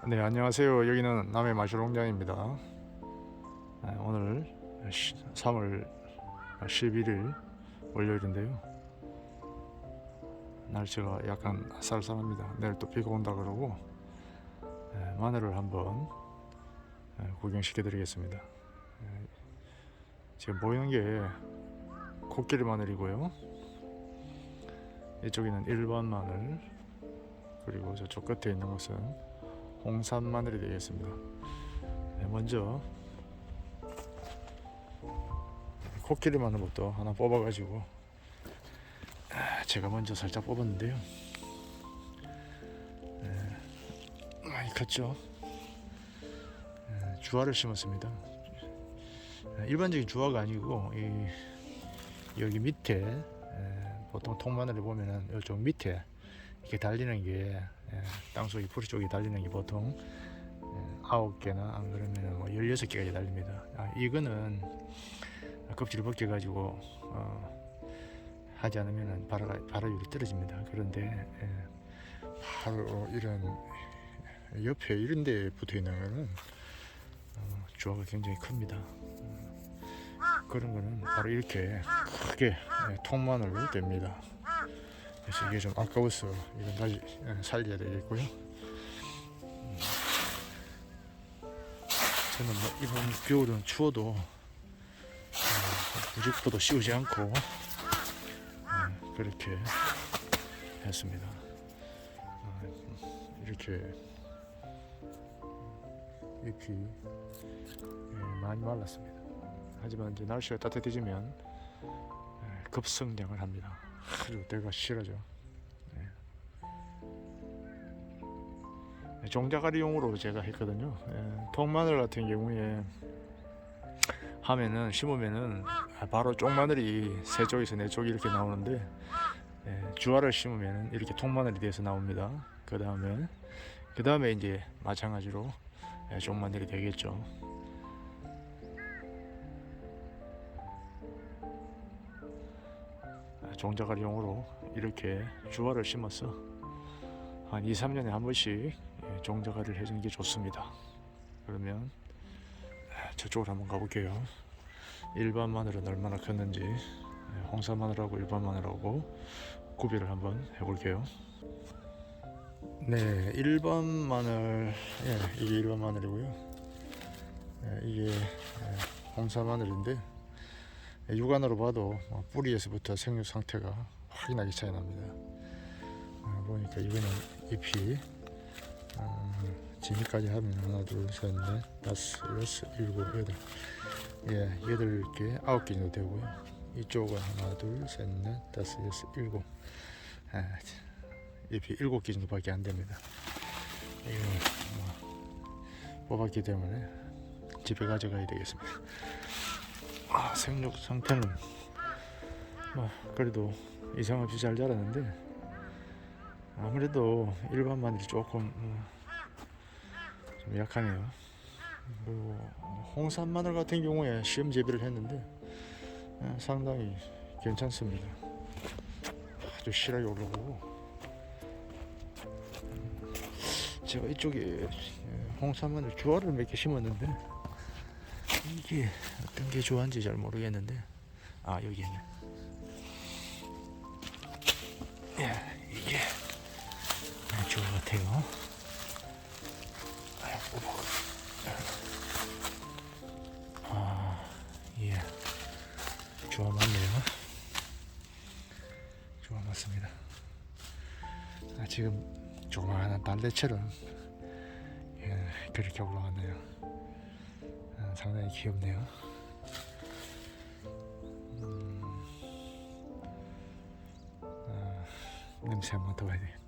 네, 안녕하세요. 여기는 남해 마술농장입니다. 오늘 3월 11일 월요일인데요. 날씨가 약간 쌀쌀합니다. 내일 또 비가 온다 그러고 마늘을 한번 구경시켜 드리겠습니다. 지금 보이는 게 코끼리 마늘이고요. 이쪽에는 일반 마늘, 그리고 저쪽 끝에 있는 것은 홍산 마늘이 되겠습니다. 먼저 코끼리 마늘부터 하나 뽑아가지고 제가 먼저 살짝 뽑았는데요. 많이 컸죠. 주화를 심었습니다. 일반적인 주화가 아니고 여기 밑에 보통 통마늘을 보면은 이쪽 밑에 이렇게 달리는 게 땅속에 뿌리 쪽에 달리는 게 보통 9개나 안 그러면 뭐 16개까지 달립니다. 이거는 껍질을 벗겨가지고 하지 않으면 발화율이 떨어집니다. 그런데 바로 이런 옆에 이런 데 붙어 있는 거는 주화가 굉장히 큽니다. 그런 거는 바로 이렇게 크게 통마늘로 됩니다. 그래서 이게 좀 아까워서 이건 다시 살려야 되겠고요. 저는 뭐 이번 겨울은 추워도 부직포도 씌우지 않고 그렇게 했습니다. 이렇게 잎이 많이 말랐습니다. 하지만 이제 날씨가 따뜻해지면 급성장을 합니다. 아주 내가 싫어져. 종자가리용으로 제가 했거든요. 통마늘 같은 경우에 하면은 심으면은 바로 쪽마늘이 3쪽에서 4쪽이 이렇게 나오는데 주화를 심으면은 이렇게 통마늘이 돼서 나옵니다. 그 다음에 이제 마찬가지로 쪽마늘이 되겠죠. 종자가리용으로 이렇게 주화를 심어서 한 2-3년에 한 번씩 종자가리를 해주는 게 좋습니다. 그러면 저쪽으로 한번 가볼게요. 일반 마늘은 얼마나 컸는지 홍산 마늘하고 일반 마늘하고 구별을 한번 해볼게요. 네, 일반 마늘, 이게 일반 마늘이고요. 이게 홍산 마늘인데 육안으로 봐도 뿌리에서부터 생육 상태가 확연하게 차이 납니다. 보니까 이거는 잎이 지미까지 하면 하나, 둘, 셋, 넷, 다섯, 여섯, 일곱, 여덟, 8개, 9개 정도 되고요. 이쪽은 하나, 둘, 셋, 넷, 다섯, 여섯, 일곱. 잎이 7개 정도밖에 안 됩니다. 이거 뽑았기 때문에 집에 가져가야 되겠습니다. 생육 상태는 그래도 이상 없이 잘 자랐는데 아무래도 일반 마늘이 조금 좀 약하네요. 그리고 홍산 마늘 같은 경우에 시험 재배를 했는데 상당히 괜찮습니다. 아주 실하게 올라오고 제가 이쪽에 홍산 마늘 주화를 몇 개 심었는데 이게 어떤 게 좋아한지 잘 모르겠는데 여기 있네. 이게 주화 같아요. 주화 맞네요. 주화 맞습니다. 지금 조그마한 달래처럼 그렇게 올라왔네요. 상당히 귀엽네요. 냄새 한번 더 봐야 돼.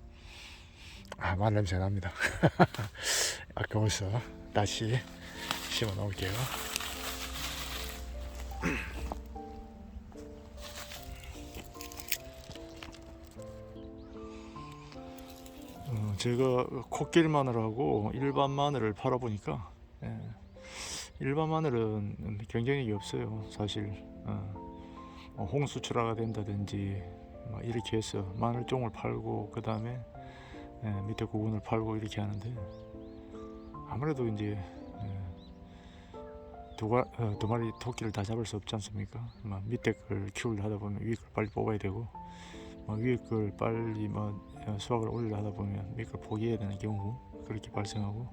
마늘 냄새 납니다. 아까워서 다시 심어 놓을게요. 제가 코끼리 마늘하고 일반 마늘을 팔아보니까 일반 마늘은 경쟁력이 없어요. 사실 홍수출하가 된다든지 이렇게 해서 마늘종을 팔고 그 다음에 밑에 구근을 팔고 이렇게 하는데 아무래도 이제 두 마리 토끼를 다 잡을 수 없지 않습니까? 밑에 걸 키우려 하다 보면 위에 걸 빨리 뽑아야 되고, 위에 걸 빨리 수확을 올리려 하다 보면 밑에 걸 포기해야 되는 경우 그렇게 발생하고,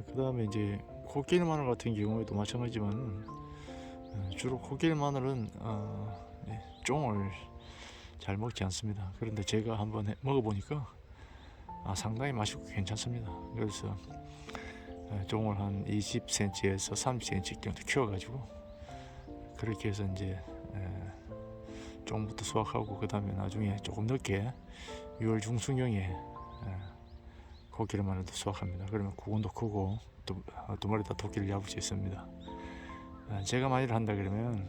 그 다음에 이제 코끼리 마늘 같은 경우에도 마찬가지지만 주로 코끼리 마늘은 쫑을 잘 먹지 않습니다. 그런데 제가 한번 먹어보니까 상당히 맛있고 괜찮습니다. 그래서 종을 한 20cm에서 30cm 정도 키워가지고 그렇게 해서 이제 종부터 수확하고, 그 다음에 나중에 조금 늦게 6월 중순경에 코끼리 마늘도 수확합니다. 그러면 구근도 크고 두 마리 다 토끼를 잡을 수 있습니다. 제가 많이 한다 그러면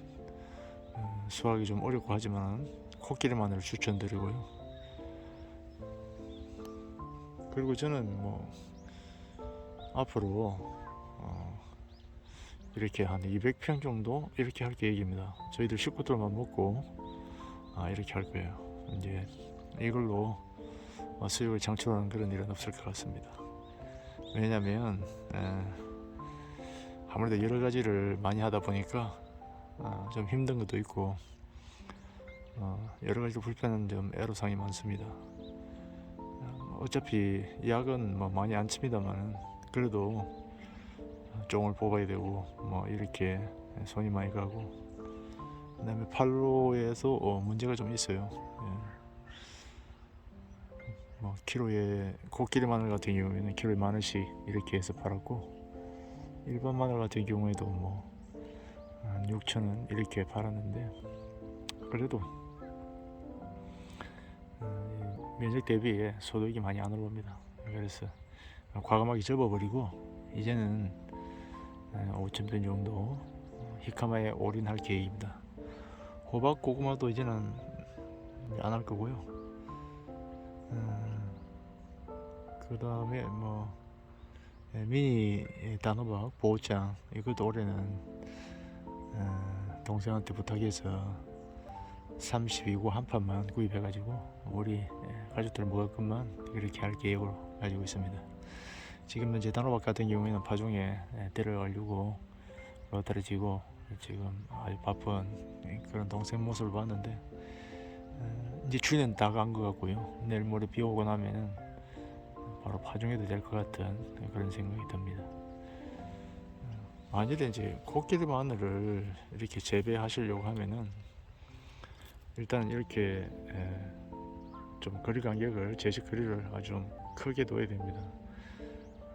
수확이 좀 어렵고 하지만 코끼리 마늘을 추천드리고요. 그리고 저는 앞으로 이렇게 한 200평 정도 이렇게 할 계획입니다. 저희들 식구들만 먹고 이렇게 할 거예요. 이제 이걸로 수익을 창출하는 그런 일은 없을 것 같습니다. 왜냐하면 아무래도 여러 가지를 많이 하다 보니까 좀 힘든 것도 있고 여러 가지 불편한 점, 애로사항이 많습니다. 어차피 약은 많이 안 칩니다만 그래도 종을 뽑아야 되고 이렇게 손이 많이 가고, 그다음에 팔로에서 문제가 좀 있어요. 키로에 코끼리 마늘 같은 경우에는 키로에 10,000원씩 이렇게 해서 팔았고, 일반 마늘 같은 경우에도 한 6,000원 이렇게 팔았는데, 그래도 면적 대비 소득이 많이 안 올라옵니다. 그래서 과감하게 접어버리고 이제는 5,000평 정도 히카마에 올인할 계획입니다. 호박, 고구마도 이제는 안 할 거고요. 그 다음에 미니 단호박, 보호장, 이것도 올해는 동생한테 부탁해서 32구 한 판만 구입해가지고 우리 가족들 먹을 것만 이렇게 할 계획으로 가지고 있습니다. 지금 현재 단호박 같은 경우에는 파종에 때를 얼리고 떨어지고 지금 아주 바쁜 그런 동생 모습을 봤는데, 이제 추위는 다 간 것 같고요. 내일 모레 비 오고 나면은 바로 파종해도 될 것 같은 그런 생각이 듭니다. 만약에 이제 코끼리 마늘을 이렇게 재배하시려고 하면은 일단 이렇게 좀 거리 간격을, 제식 거리를 아주 좀 크게 둬야 됩니다.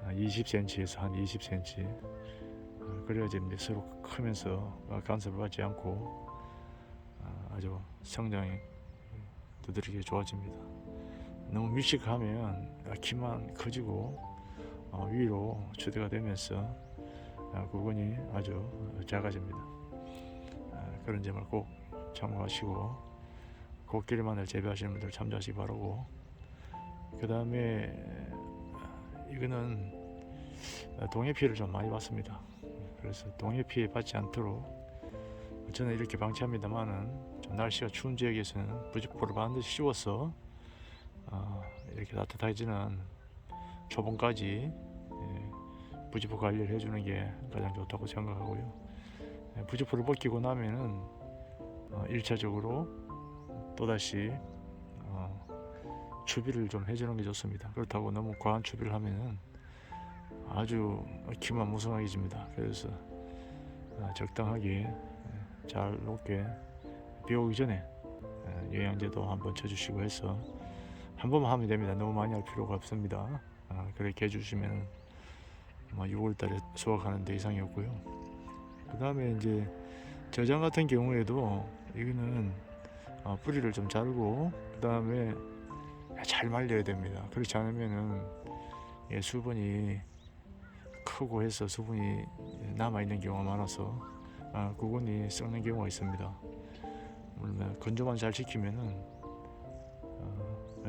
20cm에서 한 20cm. 그래야지 서로 크면서 간섭을 받지 않고 아주 성장이 두드러지게 좋아집니다. 너무 밀식하면 키만 커지고 위로 추대가 되면서 구근이 아주 작아집니다. 그런 점을 꼭 참고하시고 코끼리 마늘 재배하시는 분들 참조하시기 바라고, 그 다음에 이거는 동해 피해를 좀 많이 받습니다. 그래서 동해 피해 받지 않도록 저는 이렇게 방치합니다만은 좀 날씨가 추운 지역에서는 부직포를 반드시 씌워서 이렇게 따뜻해지는 초봄까지 부직포 관리를 해주는 게 가장 좋다고 생각하고요. 부직포를 벗기고 나면은 1차적으로 또다시 추비를 좀 해주는 게 좋습니다. 그렇다고 너무 과한 추비를 하면은 아주 키만 무성하게 집니다. 그래서 적당하게 잘 높게 비 오기 전에 영양제도 한번 쳐주시고 해서 한 번만 하면 됩니다. 너무 많이 할 필요가 없습니다. 그렇게 해주시면 6월달에 수확하는 데 이상이 없고요. 그 다음에 이제 저장 같은 경우에도 이거는 뿌리를 좀 자르고 그 다음에 잘 말려야 됩니다. 그렇지 않으면은 수분이 크고 해서 수분이 남아있는 경우가 많아서 구근이 썩는 경우가 있습니다. 물론 건조만 잘 지키면은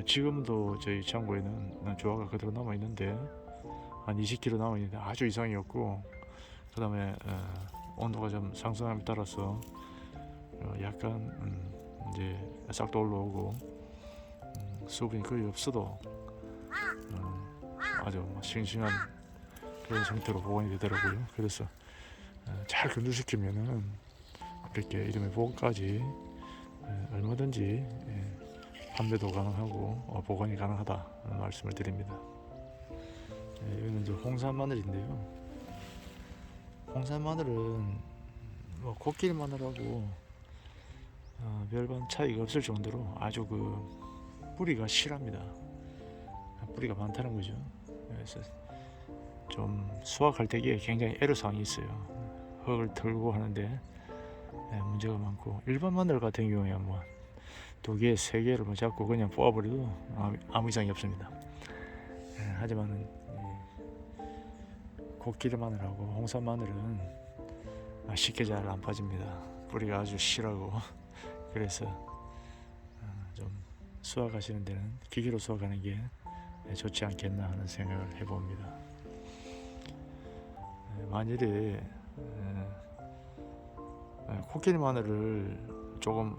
지금도 저희 창고에는 조화가 그대로 남아있는데 한 20kg 남아있는데 아주 이상이 없고, 그 다음에 온도가 좀 상승함에 따라서 약간 이제 싹도 올라오고 수분이 거의 없어도 아주 싱싱한 그런 상태로 보관이 되더라고요. 그래서 잘 건조시키면은 이렇게 이름의 보관까지 얼마든지 판매도 가능하고 보관이 가능하다는 말씀을 드립니다. 여기는 이제 홍산 마늘인데요. 홍산 마늘은 뭐 코끼리 마늘하고 별반 차이가 없을 정도로 아주 그 뿌리가 실합니다. 뿌리가 많다는 거죠. 그래서 좀 수확할 때에 굉장히 애로사항이 있어요. 흙을 털고 하는데 문제가 많고, 일반 마늘 같은 경우에 뭐 2개, 3개를 뭐 잡고 그냥 뽑아버려도 아무 이상이 없습니다. 하지만은 코끼리 마늘하고 홍산 마늘은 쉽게 잘 안 빠집니다. 뿌리가 아주 실하고 그래서 좀 수확하시는 데는 기계로 수확하는 게 좋지 않겠나 하는 생각을 해봅니다. 만일에 코끼리 마늘을 조금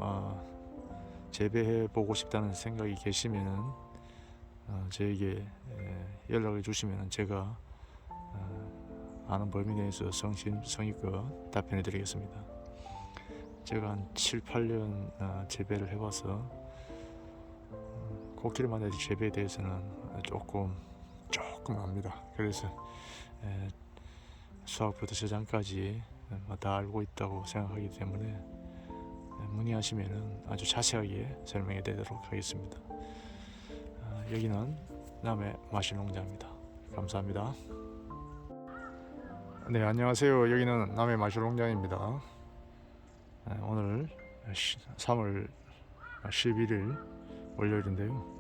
재배해 보고 싶다는 생각이 계시면은 저에게 연락을 주시면 제가 아는 범위 내에서 성의껏 답변해 드리겠습니다. 제가 한 7, 8년 재배를 해봐서 코끼리 마늘 재배에 대해서는 조금 압니다. 그래서 수확부터 저장까지 다 알고 있다고 생각하기 때문에 문의하시면 아주 자세하게 설명해 드리도록 하겠습니다. 여기는 남해 마실농장입니다. 감사합니다. 네, 안녕하세요. 여기는 남해 마실농장입니다. 오늘 3월 11일 월요일인데요.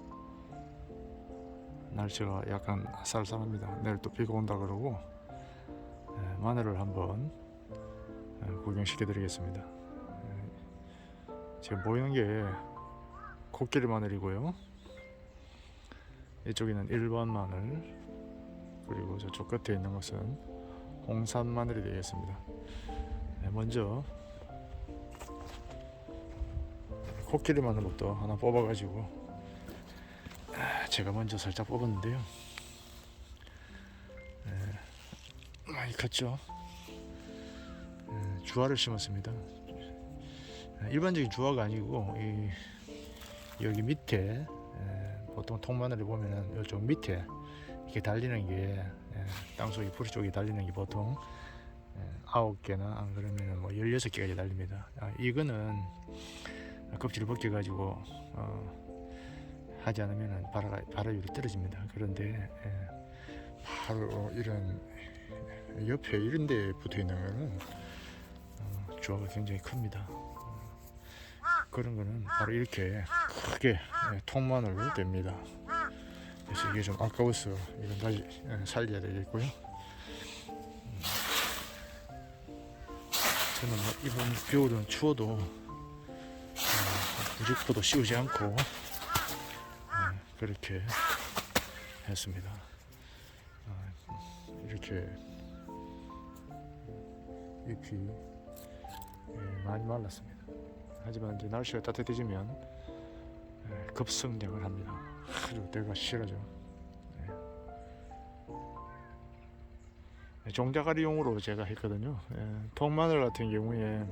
날씨가 약간 쌀쌀합니다. 내일 또 비가 온다 그러고 마늘을 한번 구경시켜 드리겠습니다. 지금 보이는 게 코끼리 마늘이고요. 이쪽에는 일반 마늘, 그리고 저쪽 끝에 있는 것은 홍산 마늘이 되겠습니다. 먼저 코끼리 마늘부터 하나 뽑아가지고 제가 먼저 살짝 뽑았는데요. 많이 컸죠. 주화를 심었습니다. 일반적인 주화가 아니고 여기 밑에 보통 통마늘을 보면은 이쪽 밑에 이렇게 달리는 게 땅속에 뿌리 쪽에 달리는 게 보통 9개나 안 그러면은 뭐 16개까지 달립니다. 이거는 껍질을 벗겨가지고 하지 않으면은 발화율이 떨어집니다. 그런데 바로 이런 옆에 이런 데 붙어 있는 거는 주화가 굉장히 큽니다. 그런 거는 바로 이렇게 크게 통마늘로 됩니다. 그래서 이게 좀 아까워서 이건 다시 살려야 되겠고요. 저는 이번 겨울은 추워도 무직포도 씌우지 않고 그렇게 했습니다. 이렇게 잎이 많이 말랐습니다. 하지만 이제 날씨가 따뜻해지면 급성장을 합니다. 아주 때가 싫어져. 종자가리용으로 제가 했거든요. 통마늘 같은 경우에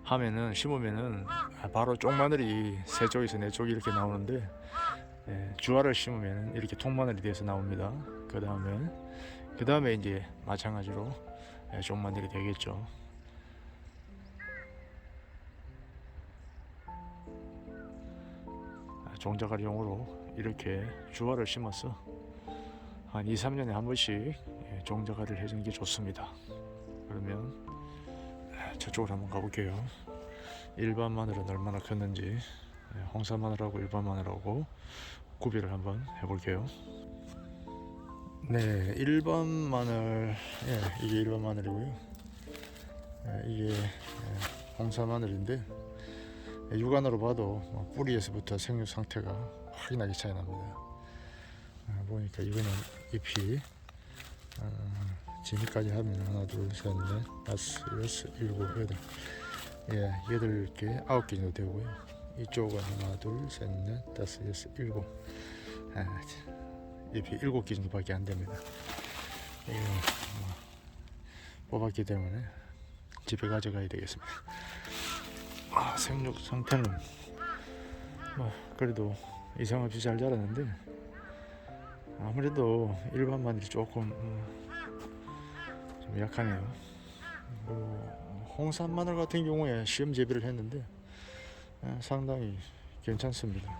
하면은 심으면은 바로 쪽마늘이 3쪽에서 4쪽이 이렇게 나오는데 주화를 심으면 이렇게 통마늘이 돼서 나옵니다. 그 다음에 이제 마찬가지로 쪽마늘이 되겠죠. 종자가리용으로 이렇게 주화를 심어서 한 2, 3년에 한 번씩 종자가리를 해주는 게 좋습니다. 그러면 저쪽으로 한번 가볼게요. 일반 마늘은 얼마나 컸는지 홍산 마늘하고 일반 마늘하고 구별을 한번 해볼게요. 네, 일반 마늘, 이게 일반 마늘이고요. 이게 홍산 마늘인데 육안으로 봐도 뿌리에서부터 생육 상태가 확연하게 차이 납니다. 보니까 이거는 잎이 지미까지 하면 하나, 둘, 셋, 넷, 다섯, 여섯, 일곱, 여덟, 8개, 9개 정도 되고요. 이쪽은 하나, 둘, 셋, 넷, 다섯, 여섯, 일곱, 잎이 7개 정도밖에 안 됩니다. 이거 뽑았기 때문에 집에 가져가야 되겠습니다. 생육 상태는 그래도 이상 없이 잘 자랐는데 아무래도 일반 마늘이 조금 좀 약하네요. 홍산 마늘 같은 경우에 시험 재배를 했는데 상당히 괜찮습니다.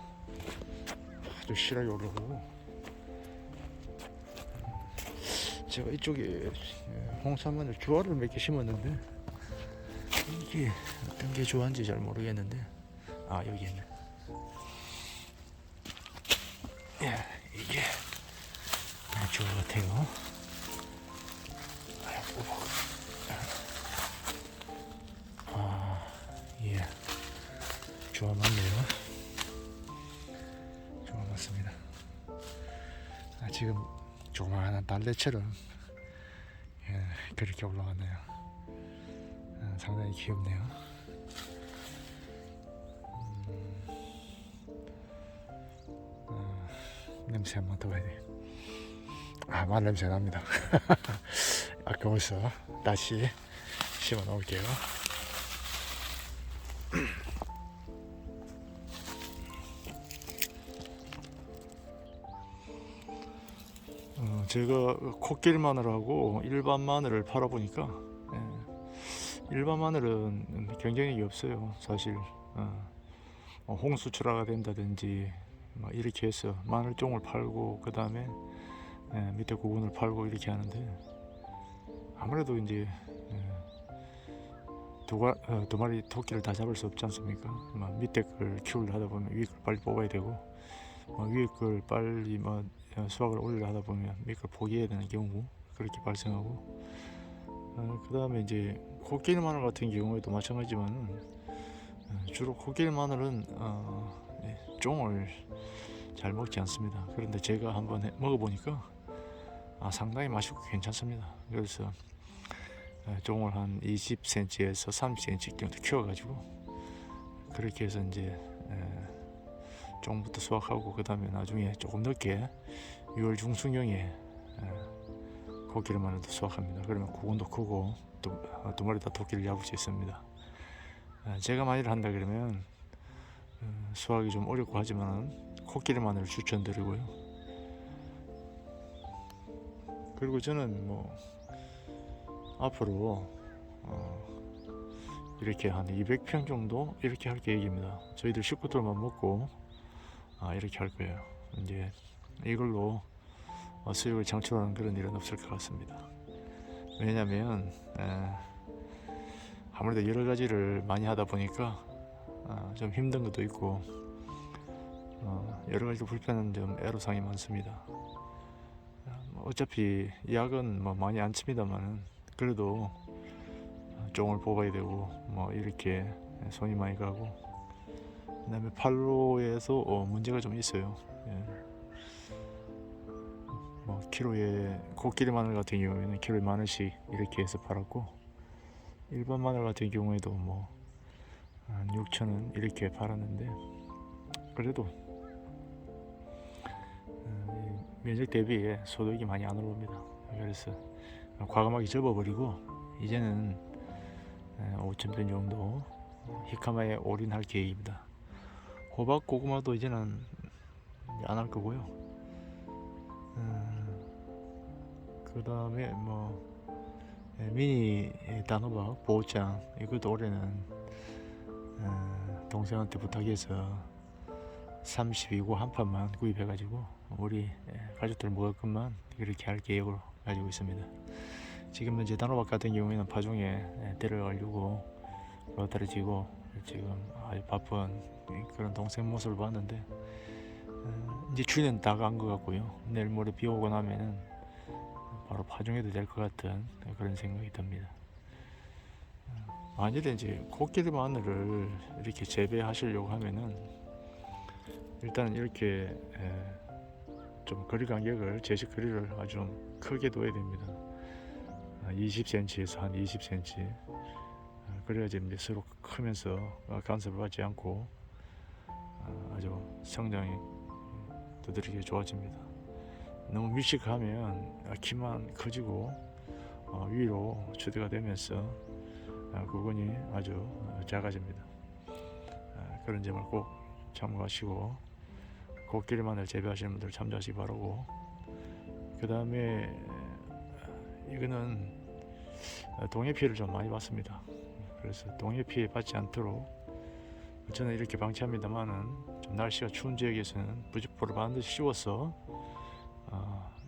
아주 실하게 올라오고, 제가 이쪽에 홍산 마늘 주화를 몇 개 심었는데 이게 어떤 게 좋아한지 잘 모르겠는데 여기 있네. 이게 주화 같아요. 예, 주화 맞네요. 주화 맞습니다. 지금 조그마한 달래처럼 그렇게 올라갔네요. 상당히 귀엽네요. 냄새 한번 맡아봐야 돼. 마늘 냄새 납니다. 아까워서 다시 심어 놓을게요. 제가 코끼리 마늘하고 일반 마늘을 팔아보니까 일반 마늘은 경쟁력이 없어요. 사실 홍수출하가 된다든지 이렇게 해서 마늘종을 팔고 그 다음에 밑에 구근을 팔고 이렇게 하는데, 아무래도 이제 두 마리 토끼를 다 잡을 수 없지 않습니까? 밑에 걸 키우려 하다 보면 위에 걸 빨리 뽑아야 되고, 위에 걸 빨리 수확을 올리려 하다 보면 밑에 걸 포기해야 되는 경우 그렇게 발생하고, 그 다음에 이제 코끼리 마늘 같은 경우에도 마찬가지지만 주로 코끼리 마늘은 종을 잘 먹지 않습니다. 그런데 제가 한번 먹어보니까 상당히 맛있고 괜찮습니다. 그래서 종을 한 20cm에서 30cm 정도 키워가지고 그렇게 해서 이제 종부터 수확하고, 그 다음에 나중에 조금 늦게 6월 중순경에 코끼리 마늘도 수확합니다. 그러면 구근도 크고 두 마리 다 토끼를 잡을 수 있습니다. 제가 만일 한다 그러면 수확이 좀 어렵고 하지만 코끼리 마늘을 추천드리고요. 그리고 저는 앞으로 이렇게 한 200평 정도 이렇게 할 계획입니다. 저희들 식구들만 먹고 이렇게 할 거예요. 이제 이걸로 수익을 창출하는 그런 일은 없을 것 같습니다. 왜냐하면 아무래도 여러 가지를 많이 하다 보니까 좀 힘든 것도 있고 여러 가지 불편한 점, 애로사항이 많습니다. 어차피 약은 많이 안 칩니다만은 그래도 종을 뽑아야 되고 이렇게 손이 많이 가고, 그다음에 팔로에서 문제가 좀 있어요. 키로에 코끼리 마늘 같은 경우에는 키로에 10,000원씩 이렇게 해서 팔았고, 일반 마늘 같은 경우에도 한 6,000원 이렇게 팔았는데, 그래도 면적 대비에 소득이 많이 안 올라옵니다. 그래서 과감하게 접어버리고 이제는 5,000평 정도 히카마에 올인할 계획입니다. 호박, 고구마도 이제는 안 할 거고요. 그 다음에 미니 단호박, 보호장, 이것도 올해는 동생한테 부탁해서 32고 한 판만 구입해가지고 우리 가족들 먹을 것만 그렇게 할 계획으로 가지고 있습니다. 지금 현재 단호박 같은 경우에는 파종에 데려가려고 로타리 지고 지금 아주 바쁜 그런 동생 모습을 봤는데, 이제 추위는 다 간 것 같고요. 내일 모레 비 오고 나면은 바로 파종해도 될 것 같은 그런 생각이 듭니다. 만일에 이제 코끼리 마늘을 이렇게 재배하시려고 하면은 일단 이렇게 좀 거리 간격을, 제식 거리를 아주 좀 크게 둬야 됩니다. 20cm에서 한 20cm. 그래야지 이제 서로 크면서 간섭을 받지 않고 아주 성장이 두드러지게 좋아집니다. 너무 밀식하면 키만 커지고 위로 추대가 되면서 구근이 아주 작아집니다. 그런 점을 꼭 참고하시고 코끼리 마늘 재배하시는 분들 참조하시기 바라고, 그 다음에 이거는 동해 피해를 좀 많이 받습니다. 그래서 동해 피해 받지 않도록 저는 이렇게 방치합니다만은, 좀 날씨가 추운 지역에서는 부직포를 반드시 씌워서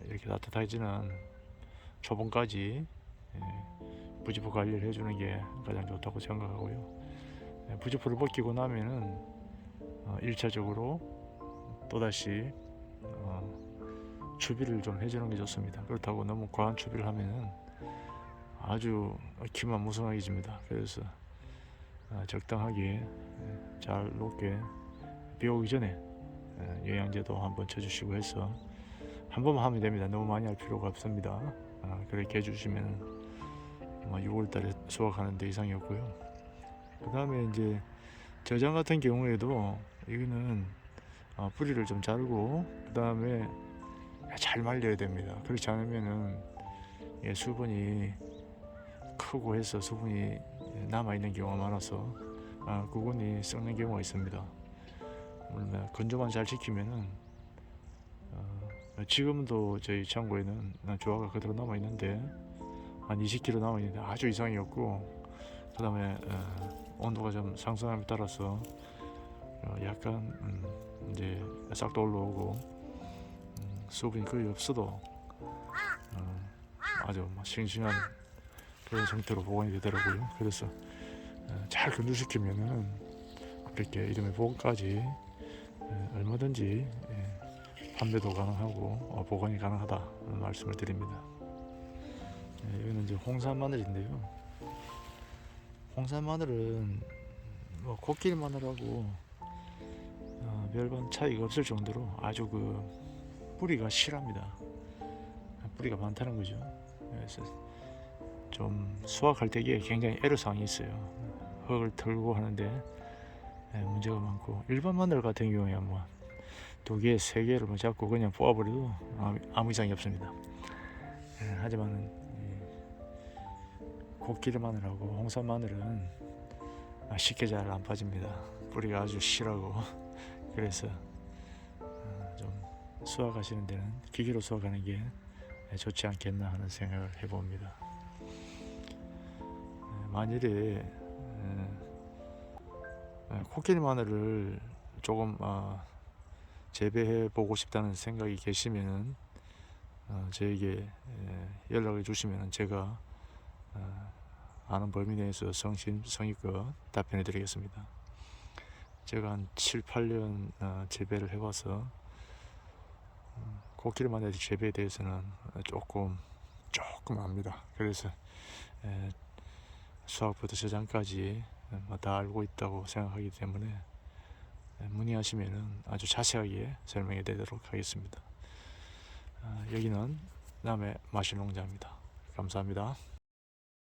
이렇게 따뜻해지는 초봄까지 부직포 관리를 해주는 게 가장 좋다고 생각하고요. 부직포를 벗기고 나면은 1차적으로 또다시 추비를 좀 해주는 게 좋습니다. 그렇다고 너무 과한 추비를 하면은 아주 키만 무성하게 집니다. 그래서 적당하게 잘 높게 비 오기 전에 영양제도 한번 쳐주시고 해서 한 번만 하면 됩니다. 너무 많이 할 필요가 없습니다. 그렇게 해주시면 6월달에 수확하는 데 이상이 없고요. 그 다음에 이제 저장 같은 경우에도 이거는 뿌리를 좀 자르고 그 다음에 잘 말려야 됩니다. 그렇지 않으면은 수분이 크고 해서 수분이 남아있는 경우가 많아서 구근이 썩는 경우가 있습니다. 물론 건조만 잘 지키면은 지금도 저희 창고에는 조화가 그대로 남아있는데 한 20kg 남아있는데 아주 이상이 없고, 그 다음에 온도가 좀 상승함에 따라서 약간 이제 싹도 올라오고 수분이 거의 없어도 아주 싱싱한 그런 상태로 보관이 되더라고요. 그래서 잘 건조시키면은 이렇게 이름의 보관까지 얼마든지 판매도 가능하고 보관이 가능하다는 말씀을 드립니다. 여기는 이제 홍산 마늘인데요. 홍산 마늘은 코끼리 마늘하고 별반 차이가 없을 정도로 아주 그 뿌리가 실합니다. 뿌리가 많다는 거죠. 그래서 좀 수확할 때에 굉장히 애로사항이 있어요. 흙을 털고 하는데 문제가 많고, 일반 마늘 같은 경우에 뭐 2개, 3개를 잡고 그냥 뽑아버려도 아무 이상이 없습니다. 하지만 코끼리 마늘하고 홍산 마늘은 쉽게 잘 안 빠집니다. 뿌리가 아주 실하고 그래서 좀 수확하시는 데는 기계로 수확하는 게 좋지 않겠나 하는 생각을 해봅니다. 만일에 코끼리 마늘을 조금 재배해 보고 싶다는 생각이 계시면 저에게 연락을 주시면 제가 아는 범위 내에서 성의껏 답변해 드리겠습니다. 제가 한 7, 8년 재배를 해봐서 코끼리 마늘 재배에 대해서는 조금 압니다. 그래서 수확부터 저장까지 다 알고 있다고 생각하기 때문에 문의하시면 아주 자세하게 설명해 드리도록 하겠습니다. 여기는 남해 마실농장입니다. 감사합니다.